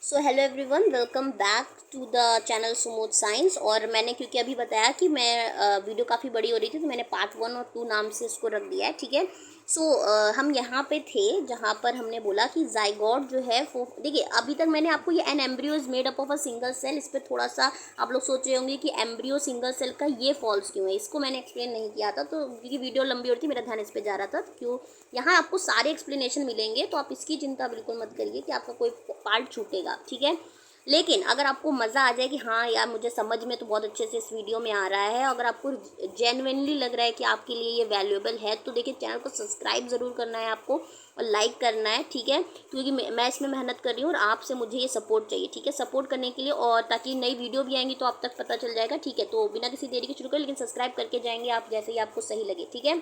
So hello everyone, welcome back to the channel Sumod science. और मैंने क्योंकि अभी बताया कि मैं वीडियो काफ़ी बड़ी हो रही थी तो मैंने पार्ट 1 और 2 नाम से इसको रख दिया है। ठीक है। सो हम यहाँ पे थे जहाँ पर हमने बोला कि जाइगोट जो है वो देखिए, अभी तक मैंने आपको ये an embryo is made up of a single cell, इस पर थोड़ा सा आप लोग सोच रहे होंगे कि एम्ब्रियो सिंगल सेल का ये फॉल्स क्यों है, इसको मैंने एक्सप्लेन नहीं किया था तो क्योंकि वीडियो लंबी हो रही थी, मेरा ध्यान इस पर जा रहा था। क्यों यहाँ आपको सारे एक्सप्लेनेशन मिलेंगे तो आप इसकी चिंता बिल्कुल मत करिए कि आपका कोई पार्ट छूटेगा। ठीक है। लेकिन अगर आपको मज़ा आ जाए कि हाँ यार मुझे समझ में तो बहुत अच्छे से इस वीडियो में आ रहा है, अगर आपको जेन्युइनली लग रहा है कि आपके लिए ये वैल्यूएबल है तो देखिए चैनल को सब्सक्राइब ज़रूर करना है आपको और लाइक करना है। ठीक है। क्योंकि मैं इसमें मेहनत कर रही हूँ और आपसे मुझे ये सपोर्ट चाहिए। ठीक है। सपोर्ट करने के लिए और ताकि नई वीडियो भी आएंगी तो आप तक पता चल जाएगा। ठीक है। तो बिना किसी देरी के शुरू करें, लेकिन सब्सक्राइब करके जाएंगे आप जैसे ही आपको सही लगे। ठीक है।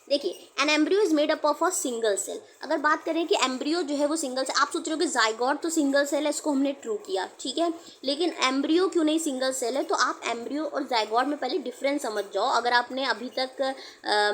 देखिए, an embryo is made up of a single cell. अगर बात करें कि एम्ब्रियो जो है वो सिंगल सेल, आप सोच रहे हो कि जाइगोट तो सिंगल सेल है, इसको हमने ट्रू किया। ठीक है। लेकिन एम्ब्रियो क्यों नहीं सिंगल सेल है, तो आप एम्ब्रियो और जाइगोट में पहले डिफरेंस समझ जाओ। अगर आपने अभी तक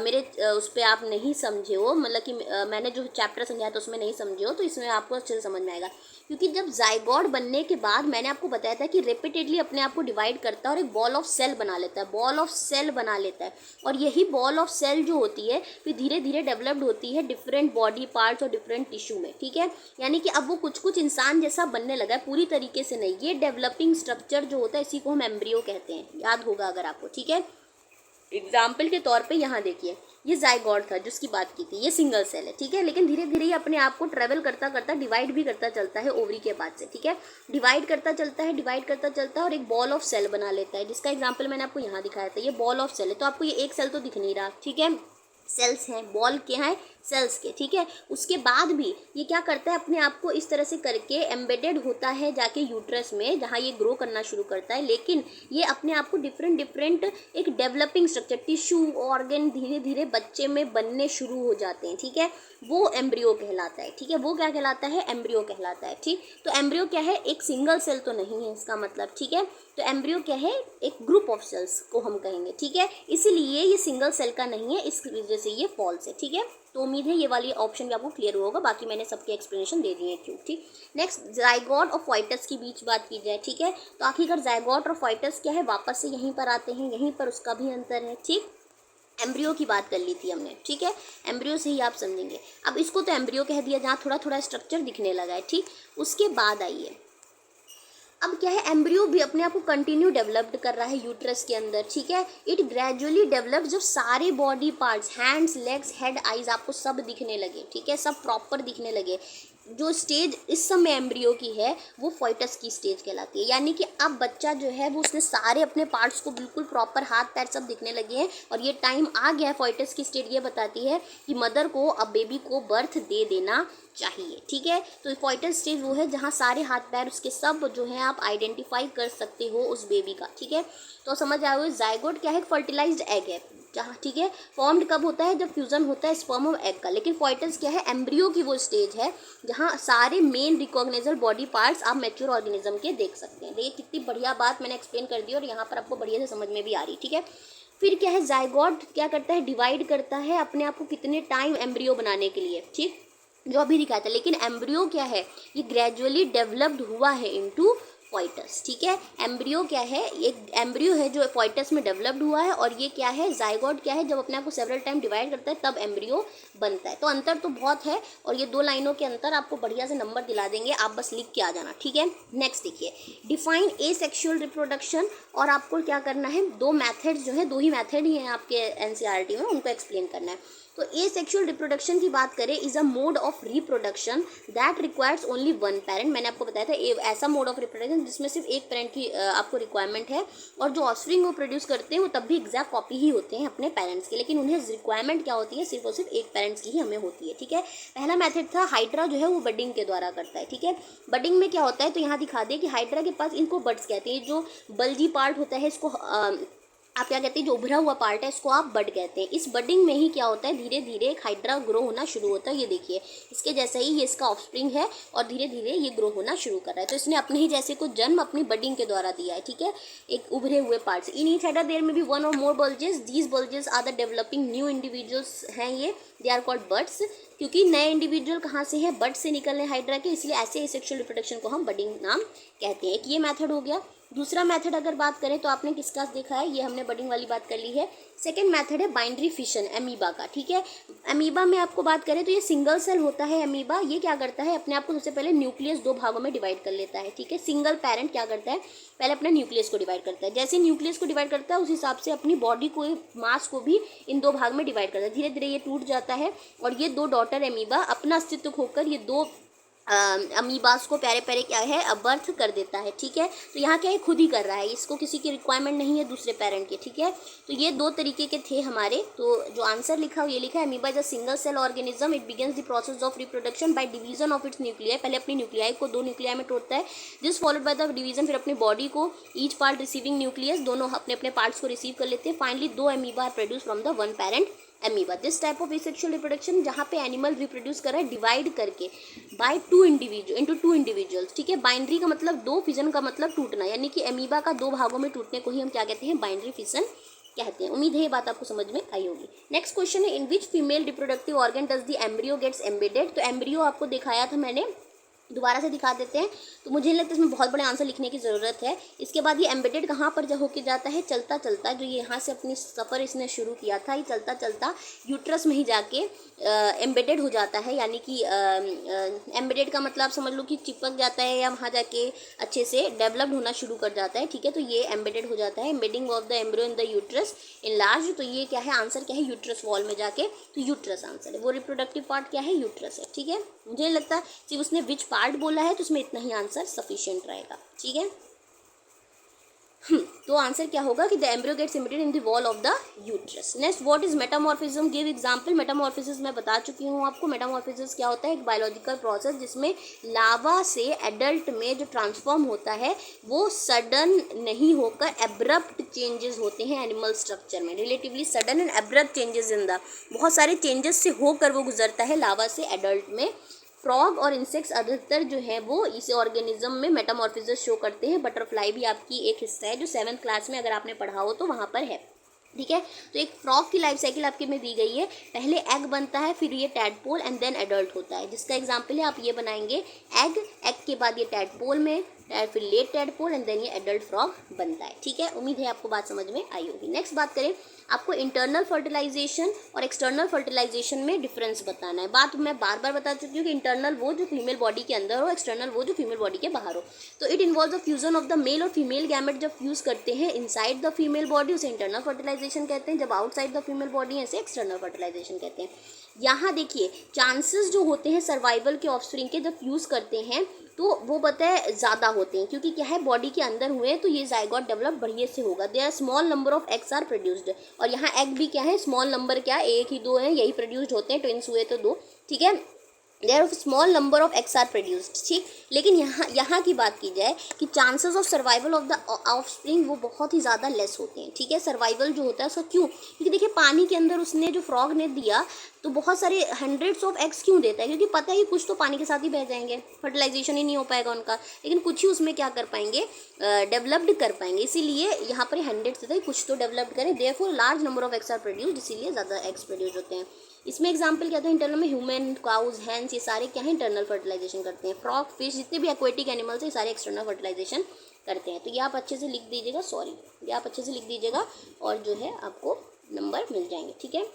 मेरे उस पर आप नहीं समझे हो, मतलब कि मैंने जो चैप्टर समझाया था उसमें नहीं समझे हो, तो इसमें आपको अच्छे से समझ में आएगा। क्योंकि जब जाइगोट बनने के बाद मैंने आपको बताया था कि रिपीटेडली अपने आप को डिवाइड करता है और एक बॉल ऑफ सेल बना लेता है, बॉल ऑफ सेल बना लेता है। और यही बॉल ऑफ सेल जो होती है फिर धीरे धीरे डेवलप्ड होती है डिफरेंट बॉडी पार्ट्स और डिफरेंट टिश्यू में। ठीक है। यानी कि अब वो कुछ कुछ इंसान जैसा बनने लगा है, पूरी तरीके से नहीं। ये डेवलपिंग स्ट्रक्चर जो होता है इसी को हम एम्ब्रियो कहते हैं, याद होगा अगर आपको। ठीक है। एग्जाम्पल के तौर पे यहाँ देखिए, ये जाइगोट था जिसकी बात की थी, ये सिंगल सेल है। ठीक है। लेकिन धीरे धीरे ये अपने आप को ट्रेवल करता करता डिवाइड भी करता चलता है ओवरी के बाद से। ठीक है। डिवाइड करता चलता है, डिवाइड करता चलता है और एक बॉल ऑफ सेल बना लेता है, जिसका एग्जाम्पल मैंने आपको यहाँ दिखाया था। ये बॉल ऑफ सेल है, तो आपको ये एक सेल तो दिख नहीं रहा। ठीक है। सेल्स हैं, बॉल के हैं, सेल्स के। ठीक है। उसके बाद भी ये क्या करता है, अपने आप को इस तरह से करके एम्बेडेड होता है जाके यूट्रस में, जहाँ ये ग्रो करना शुरू करता है। लेकिन ये अपने आप को डिफरेंट डिफरेंट एक डेवलपिंग स्ट्रक्चर, टिश्यू, ऑर्गन धीरे धीरे बच्चे में बनने शुरू हो जाते हैं। ठीक है। वो एम्ब्रियो कहलाता है। ठीक है। वो क्या कहलाता है, एम्ब्रियो कहलाता है। ठीक। तो एम्ब्रियो क्या है, एक सिंगल सेल तो नहीं है इसका मतलब। ठीक है। तो एम्ब्रियो क्या है, एक ग्रुप ऑफ सेल्स को हम कहेंगे। ठीक है। इसीलिए ये सिंगल सेल का नहीं है, इस वजह से ये फॉल्स है। ठीक है। तो उम्मीद है ये वाली ऑप्शन भी आपको क्लियर होगा, बाकी मैंने सबके एक्सप्लेनेशन दे दिए हैं क्यों। ठीक। नेक्स्ट, जाइगोट और फॉइटस की बीच बात की जाए। ठीक है। तो आखिरकार जाइगोट और फॉइटस क्या है, वापस से यहीं पर आते हैं, यहीं पर उसका भी अंतर है। ठीक। एम्ब्रियो की बात कर ली थी हमने। ठीक है। एम्ब्रियो से ही आप समझेंगे। अब इसको तो एम्ब्रियो कह दिया जहाँ थोड़ा थोड़ा स्ट्रक्चर दिखने लगा है। ठीक। उसके बाद आइए, अब क्या है, एम्ब्रियो भी अपने आप को कंटिन्यू डेवलप्ड कर रहा है यूट्रस के अंदर। ठीक है। इट ग्रेजुअली डेवलप्ड, जब सारे body parts, hands, legs, head, eyes आपको सब दिखने लगे। ठीक है। सब प्रॉपर दिखने लगे। जो स्टेज इस समय एम्ब्रियो की है वो फॉइटस की स्टेज कहलाती है। यानी कि अब बच्चा जो है वो उसने सारे अपने पार्ट्स को बिल्कुल प्रॉपर, हाथ पैर सब दिखने लगे हैं और ये टाइम आ गया है। फॉइटस की स्टेज ये बताती है कि मदर को अब बेबी को बर्थ दे देना चाहिए। ठीक है। तो फॉइटस स्टेज वो है जहाँ सारे हाथ पैर उसके सब जो है आप आइडेंटिफाई कर सकते हो उस बेबी का। ठीक है। तो समझ आए हो, जाइगोट क्या है, फर्टिलाइज्ड एग है जहाँ, ठीक है, फॉर्म्ड कब होता है, जब फ्यूजन होता है स्पर्म और एग का। लेकिन फॉइटस क्या है, एम्ब्रियो की वो स्टेज है जहाँ सारे मेन रिकॉग्नाइजेबल बॉडी पार्ट्स आप मैच्योर ऑर्गेनिज्म के देख सकते हैं। देखिए कितनी बढ़िया बात मैंने एक्सप्लेन कर दी और यहाँ पर आपको बढ़िया से समझ में भी आ रही। ठीक है। फिर क्या है, जाइगोट क्या करता है, डिवाइड करता है अपने आप को कितने टाइम एम्ब्रियो बनाने के लिए। ठीक। जो अभी दिखाया था। लेकिन एम्ब्रियो क्या है, ये ग्रेजुअली डेवलप्ड हुआ है इनटू फॉइटस। ठीक है। एम्ब्रियो क्या है, एक एम्ब्रियो है जो फॉइटस में डेवलप्ड हुआ है, और ये क्या है, जाइगोट क्या है, जब अपने आप को सेवरल टाइम डिवाइड करता है तब एम्ब्रियो बनता है। तो अंतर तो बहुत है और ये दो लाइनों के अंतर आपको बढ़िया से नंबर दिला देंगे, आप बस लिख के आ जाना। ठीक है। नेक्स्ट देखिए, डिफाइन एसेक्सुअल रिप्रोडक्शन। और आपको क्या करना है, दो मैथड्स जो है, दो ही मैथड ही हैं आपके एनसीईआरटी में, उनको एक्सप्लेन करना है। तो एसेक्सुअल रिप्रोडक्शन की बात करें, is a mode of reproduction that requires only one parent. मैंने आपको बताया था ऐसा मोड ऑफ रिप्रोडक्शन जिसमें सिर्फ एक पेरेंट की आपको रिक्वायरमेंट है, और जो ऑफस्प्रिंग वो प्रोड्यूस करते हैं वो तब भी एग्जैक्ट कॉपी ही होते हैं अपने पेरेंट्स के, लेकिन उन्हें रिक्वायरमेंट क्या होती है, सिर्फ और सिर्फ एक पेरेंट्स की ही हमें होती है। ठीक है। पहला मेथड था हाइड्रा, जो है वो बडिंग के द्वारा करता है। ठीक है। बडिंग में क्या होता है, तो यहाँ दिखा दें कि हाइड्रा के पास, इनको बड्स कहते हैं, जो बल्जी पार्ट होता है इसको आप क्या कहते हैं, जो उभरा हुआ पार्ट है इसको आप बड कहते हैं। इस बडिंग में ही क्या होता है, धीरे धीरे एक हाइड्रा ग्रो होना शुरू होता है। ये देखिए इसके जैसा ही ये इसका ऑफस्प्रिंग है और धीरे धीरे ये ग्रो होना शुरू कर रहा है। तो इसने अपने ही जैसे को जन्म अपनी बडिंग के द्वारा दिया है। ठीक है। एक उभरे हुए part. In each hydra there में भी वन और more bulges, these bulges are the developing new individuals हैं ये, दे आर कॉल्ड बड्स, क्योंकि नए इंडिविजुअल कहाँ से हैं, बड से निकल रहे हाइड्रा के, इसलिए ऐसे एसेक्सुअल रिप्रोडक्शन को हम बडिंग नाम कहते हैं। एक ये मेथड हो गया। दूसरा मेथड अगर बात करें तो आपने किसका देखा है, ये हमने बडिंग वाली बात कर ली है। सेकेंड मेथड है बाइंड्री फिशन, अमीबा का, ठीक है। अमीबा में आपको बात करें तो ये सिंगल सेल होता है अमीबा। ये क्या करता है, अपने आप को सबसे पहले न्यूक्लियस 2 भागों में डिवाइड कर लेता है, ठीक है। सिंगल पेरेंट क्या करता है, पहले अपने न्यूक्लियस को डिवाइड करता है, जैसे न्यूक्लियस को डिवाइड करता है उस हिसाब से अपनी बॉडी को, मास को भी इन 2 भाग में डिवाइड करता है। धीरे धीरे ये टूट जाता है और ये 2 डॉटर अमीबा अपना अस्तित्व खोकर ये 2 अमीबास को प्यारे प्यारे क्या है बर्थ कर देता है, ठीक है। तो यहाँ क्या है, खुद ही कर रहा है, इसको किसी की रिक्वायरमेंट नहीं है दूसरे पेरेंट के, ठीक है। तो ये 2 तरीके के थे हमारे। तो जो आंसर लिखा हो ये लिखा है, amoeba is a single cell organism, it begins the process of reproduction by division of its nuclei. पहले अपनी न्यूक्लियाई को 2 न्यूक्लियाई में तोड़ता है, this followed by the division, फिर अपनी बॉडी को, ईच पार्ट रिसीविंग न्यूक्लियस, दोनों अपने अपने पार्ट्स को रिसीव कर लेते हैं। Finally 2 amoeba are produce from the 1 parent amoeba. This type of asexual reproduction जहाँ पे एनिमल रिप्रोड्यूस कर रहा है डिवाइड करके बाय 2 इंडिविजुअल इंटू 2 इंडिविजुअल्स, ठीक है। बाइंड्री का मतलब 2, फिजन का मतलब टूटना, यानी कि अमीबा का 2 भागों में टूटने को ही हम क्या कहते हैं, बाइंड्री फिशन कहते हैं। उम्मीद है ये बात आपको समझ में आई होगी। नेक्स्ट क्वेश्चन है, in which female reproductive organ does the embryo gets embedded. तो एम्ब्रियो आपको दिखाया था मैंने, दोबारा से दिखा देते हैं। तो मुझे नहीं लगता इसमें बहुत बड़े आंसर लिखने की ज़रूरत है। इसके बाद ये एम्बेडेड कहाँ पर होके जाता है, चलता चलता, जो ये यहाँ से अपनी सफ़र इसने शुरू किया था, ये चलता चलता यूट्रस में ही जाके एम्बेडेड हो जाता है। यानी कि एम्बेडेड का मतलब समझ लो कि चिपक जाता है या वहाँ जाके अच्छे से डेवलप्ड होना शुरू कर जाता है, ठीक है। तो ये एम्बेडेड हो जाता है, embedding of the embryo in the uterus in large. तो ये क्या है, आंसर क्या है, यूट्रस वॉल में जाके, तो यूट्रस आंसर है। वो रिप्रोडक्टिव पार्ट क्या है, यूट्रस है, ठीक है। मुझे नहीं लगता सिर्फ उसने विच पार्ट बोला है तो उसमें इतना ही आंसर सफिशिएंट रहेगा, ठीक है। तो आंसर क्या होगा कि the embryo gets embedded in the wall of the uterus. Next, what is metamorphism, give example. Metamorphism मैं बता चुकी हूँ आपको। मेटामॉर्फिज्म क्या होता है, एक बायोलॉजिकल प्रोसेस जिसमें लावा से एडल्ट में जो ट्रांसफॉर्म होता है वो सडन नहीं होकर एब्रप्ट चेंजेस होते हैं एनिमल स्ट्रक्चर में, relatively sudden and abrupt changes in the, बहुत सारे चेंजेस से होकर वो गुजरता है लावा से एडल्ट में। फ्रॉग और इंसेक्ट्स अधिकतर जो है वो इस ऑर्गेनिज्म में मेटामॉर्फिज्म शो करते हैं। बटरफ्लाई भी आपकी एक हिस्सा है जो 7th क्लास में अगर आपने पढ़ा हो तो वहाँ पर है, ठीक है। तो एक फ्रॉग की लाइफ साइकिल आपके में दी गई है, पहले एग बनता है, फिर ये टैडपोल एंड देन एडल्ट होता है। जिसका एग्जांपल है आप ये बनाएंगे, एग के बाद ये टैडपोल में, फिर लेट टैडपोल एंड देन ये एडल्ट फ्रॉग बनता है, ठीक है। उम्मीद है आपको बात समझ में आई होगी। नेक्स्ट बात करें, आपको इंटरनल फर्टिलाइजेशन और एक्सटर्नल फर्टिलाइजेशन में डिफरेंस बताना है। बात मैं बार बार बता चुकी हूँ कि इंटरनल वो जो फीमेल बॉडी के अंदर हो, एक्सटर्नल वो जो फीमेल बॉडी के बाहर हो। तो it involve the fusion of the male और फीमेल गैमेट। जब फ्यूज करते हैं इनसाइड द फीमेल बॉडी उसे इंटरनल फर्टिलाइजेशन कहते हैं, जब आउटसाइड द फीमेल बॉडी ऐसे एक्सटर्नल फर्टिलाइजेशन कहते हैं। यहाँ देखिए चांसेस जो होते हैं सर्वाइवल के ऑफस्प्रिंग के जब फ्यूज़ करते हैं तो वो पता है ज़्यादा होते हैं, क्योंकि क्या है बॉडी के अंदर हुए हैं तो ये जाइगोट डेवलप बढ़िया से होगा। There small number of eggs are produced, और यहाँ एग भी क्या है, स्मॉल नंबर, क्या एक ही 2 हैं, यही प्रोड्यूस्ड होते हैं, ट्विंस हुए तो 2, ठीक है। There of small number of eggs are produced, ठीक। लेकिन यहाँ की बात की जाए कि chances of survival of the offspring वो बहुत ही ज़्यादा लेस होते हैं, ठीक है। सर्वाइवल जो होता है उसका क्यों, क्योंकि देखिए पानी के अंदर उसने जो फ्रॉग ने दिया तो बहुत सारे हंड्रेड्स ऑफ एग्स क्यों देता है, क्योंकि पता है कि कुछ तो पानी के साथ ही बह जाएंगे, फर्टिलाइजेशन ही नहीं हो पाएगा उनका, लेकिन कुछ ही उसमें क्या कर पाएंगे, डेवलप्ड कर पाएंगे। इसीलिए यहाँ पर हंड्रेड्स देता है, कुछ तो डेवलप्ड करें, therefore large number of eggs are produced, इसीलिए ज़्यादा एग्स प्रोड्यूस होते हैं। इसमें एग्जांपल क्या था, इंटरनल में ह्यूमन, काउज, हैंस, ये सारे क्या है इंटरनल फर्टिलाइजेशन करते हैं। फ्रॉग, फिश, जितने भी एक्वेटिक एनिमल्स हैं सारे एक्सटर्नल फर्टिलाइजेशन करते हैं। तो ये आप अच्छे से लिख दीजिएगा, ये आप अच्छे से लिख दीजिएगा और जो है आपको नंबर मिल जाएंगे, ठीक है।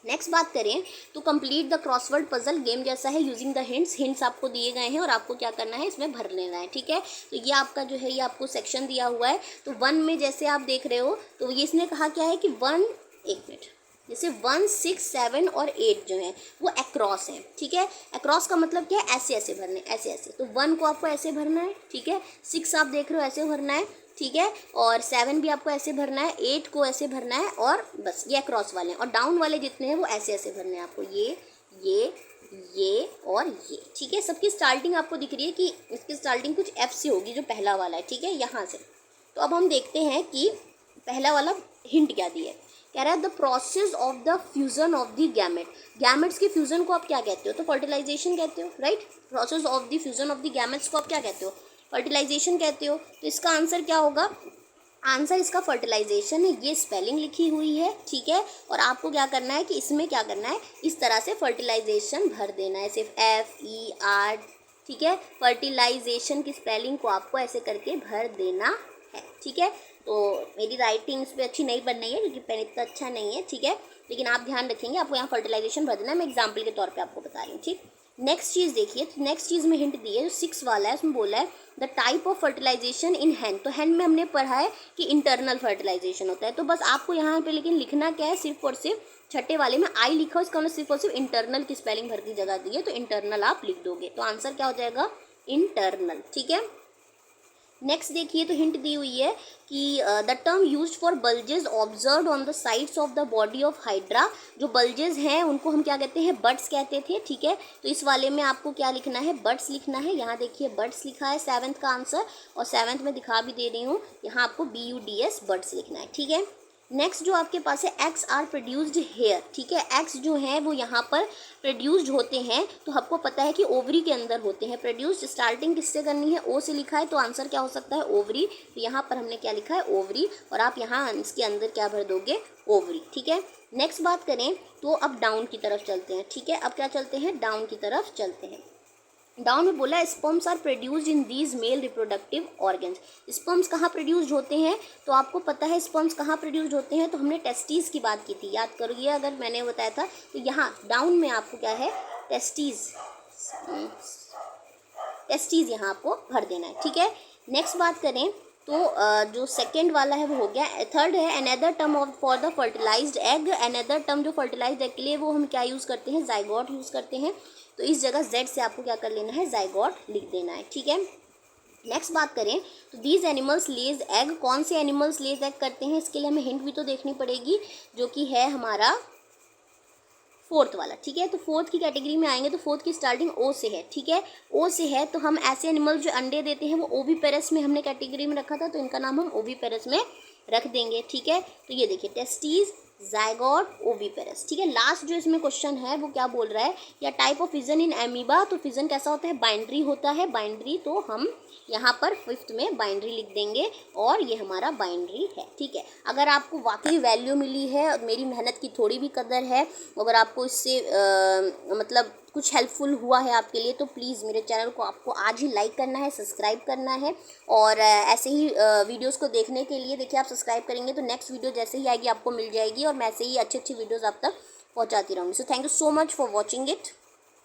नेक्स्ट बात करें तो complete the crossword puzzle, game जैसा है, यूजिंग द हिंट्स आपको दिए गए हैं और आपको क्या करना है इसमें भर लेना है, ठीक है। तो ये आपका जो है ये आपको सेक्शन दिया हुआ है। तो 1 में जैसे आप देख रहे हो तो ये इसने कहा क्या है कि 1, एक मिनट, जैसे 1, 6, 7 और 8 जो है वो अक्रॉस है, ठीक है। अक्रॉस का मतलब क्या है, ऐसे ऐसे भरने, ऐसे ऐसे। तो 1 को आपको ऐसे भरना है, ठीक है। 6 आप देख रहे हो ऐसे भरना है, ठीक है। और 7 भी आपको ऐसे भरना है, 8 को ऐसे भरना है, और बस ये अक्रॉस वाले हैं। और डाउन वाले जितने हैं वो ऐसे ऐसे भरने हैं आपको, ये और ये, ठीक है। सबकी स्टार्टिंग आपको दिख रही है कि इसकी स्टार्टिंग कुछ F से होगी, जो पहला वाला है, ठीक है, यहाँ से। तो अब हम देखते हैं कि पहला वाला हिंट क्या दिया है। कह रहा है the process of the fusion of the gamete. Gametes के फ्यूजन को आप क्या कहते हो, तो फर्टिलाइजेशन कहते हो, right. Process of the fusion of the gametes को आप क्या कहते हो, फर्टिलाइजेशन कहते हो। तो इसका आंसर क्या होगा, आंसर इसका फर्टिलाइजेशन है, ये स्पेलिंग लिखी हुई है, ठीक है। और आपको क्या करना है कि इसमें क्या करना है, इस तरह से फर्टिलाइजेशन भर देना है, सिर्फ FER, ठीक है। फर्टिलाइजेशन की स्पेलिंग को आपको ऐसे करके भर देना है, ठीक है। तो मेरी राइटिंग इस पर अच्छी नहीं बन रही है क्योंकि पेन इतना अच्छा नहीं है, ठीक है, लेकिन आप ध्यान रखेंगे, आपको यहाँ फर्टिलाइजेशन भर देना है, मैं एग्जाम्पल के तौर पर आपको बता रही हूँ, ठीक। नेक्स्ट चीज़ देखिए, तो नेक्स्ट चीज़ में हिंट दी है, जो 6 वाला है उसमें बोला है द टाइप ऑफ फर्टिलाइजेशन इन हैन। तो हैन में हमने पढ़ा है कि इंटरनल फर्टिलाइजेशन होता है, तो बस आपको यहाँ पे लेकिन लिखना क्या है, सिर्फ और सिर्फ छठे वाले में आई लिखा हो, इसका मतलब सिर्फ और सिर्फ इंटरनल की स्पेलिंग भर की जगह दी है, तो इंटरनल आप लिख दोगे, तो आंसर क्या हो जाएगा, इंटरनल, ठीक है। नेक्स्ट देखिए, तो हिंट दी हुई है कि the term used for bulges observed on the sides of the body of hydra. जो बल्जेस हैं उनको हम क्या कहते हैं, बड्स कहते थे, ठीक है। तो इस वाले में आपको क्या लिखना है, बड्स लिखना है। यहाँ देखिए बड्स लिखा है 7th का आंसर, और 7th में दिखा भी दे रही हूँ, यहाँ आपको BUDS बड्स लिखना है, ठीक है। नेक्स्ट जो आपके पास है, एग्स आर प्रोड्यूस्ड हेयर, ठीक है। एग्स जो हैं वो यहाँ पर प्रोड्यूस्ड होते हैं, तो आपको पता है कि ओवरी के अंदर होते हैं प्रोड्यूस्ड। स्टार्टिंग किससे करनी है, ओ से लिखा है, तो आंसर क्या हो सकता है, ओवरी। तो यहाँ पर हमने क्या लिखा है, ओवरी, और आप यहाँ इसके अंदर क्या भर दोगे, ओवरी, ठीक है। नेक्स्ट बात करें तो अब डाउन की तरफ चलते हैं, ठीक है। अब क्या चलते हैं, डाउन की तरफ चलते हैं। डाउन में बोला sperms are produced in these male reproductive organs. Sperms कहाँ प्रोड्यूस्ड होते हैं, तो आपको पता है स्पर्म्स कहाँ प्रोड्यूस्ड होते हैं, तो हमने टेस्टीज की बात की थी, याद करोगे अगर मैंने बताया था। तो यहाँ डाउन में आपको क्या है, टेस्टीज, टेस्टीज यहाँ आपको भर देना है, ठीक है। नेक्स्ट बात करें तो जो सेकंड वाला है वो हो गया। थर्ड है another term of for the fertilised egg. Another term जो फर्टिलाइज्ड एग के लिए वो हम क्या यूज़ करते हैं, जाइगोट यूज़ करते हैं। तो इस जगह Z से आपको क्या कर लेना है, जाइगोट लिख देना है, ठीक है। नेक्स्ट बात करें तो दीज एनिमल्स लेज एग। कौन से एनिमल्स लेज एग करते हैं, इसके लिए हमें हिंट भी तो देखनी पड़ेगी, जो कि है हमारा 4th वाला, ठीक है। तो 4th की कैटेगरी में आएंगे, तो 4th की स्टार्टिंग O से है, ठीक है, O से है। तो हम ऐसे एनिमल जो अंडे देते हैं वो ओविपेरस में हमने कैटेगरी में रखा था, तो इनका नाम हम ओविपेरस में रख देंगे, ठीक है। तो ये देखिए टेस्टीज, जाइगोट, ओविपेरस, ठीक है। लास्ट जो इसमें क्वेश्चन है वो क्या बोल रहा है, या type of fission in amoeba. तो फिजन कैसा होता है, बाइंड्री होता है, बाइंड्री। तो हम यहाँ पर 5th में बाइंड्री लिख देंगे, और ये हमारा बाइंड्री है, ठीक है। अगर आपको वाकई वैल्यू मिली है और मेरी मेहनत की थोड़ी भी कदर है, अगर आपको इससे मतलब कुछ हेल्पफुल हुआ है आपके लिए, तो प्लीज़ मेरे चैनल को आपको आज ही लाइक करना है, सब्सक्राइब करना है। और ऐसे ही वीडियोस को देखने के लिए देखिए, आप सब्सक्राइब करेंगे तो नेक्स्ट वीडियो जैसे ही आएगी आपको मिल जाएगी, और मैं ऐसे ही अच्छी अच्छी वीडियोस आप तक पहुंचाती रहूँगी। So thank you so much for watching it.